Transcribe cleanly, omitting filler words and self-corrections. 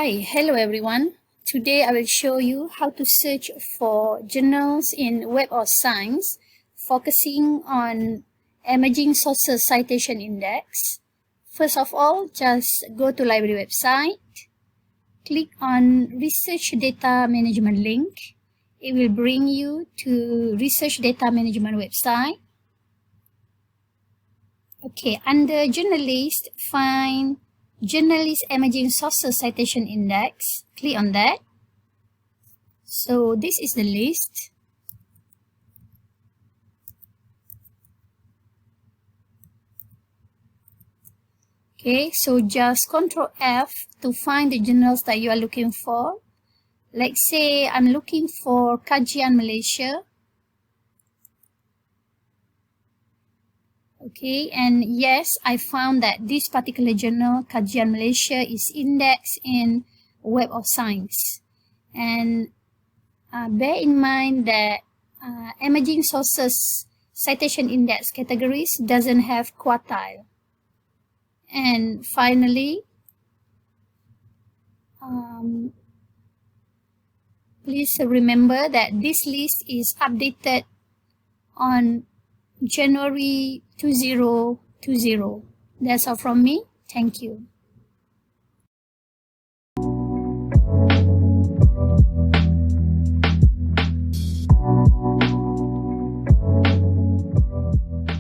Hi, hello everyone. Today I will show you how to search for journals in Web of Science, focusing on Emerging Sources Citation Index. First of all, just go to library website, click on Research Data Management link. It will bring you to Research Data Management website. Okay, under Journalist, find Journalist Emerging Sources Citation Index. Click on that. So this is the list. Okay, so just Ctrl F to find the journals that you are looking for. Like say I'm looking for Kajian Malaysia. Okay, and yes, I found that this particular journal, Kajian Malaysia, is indexed in Web of Science. And bear in mind that Emerging Sources Citation Index categories doesn't have quartile. And finally, please remember that this list is updated on January 2020. That's all from me. Thank you.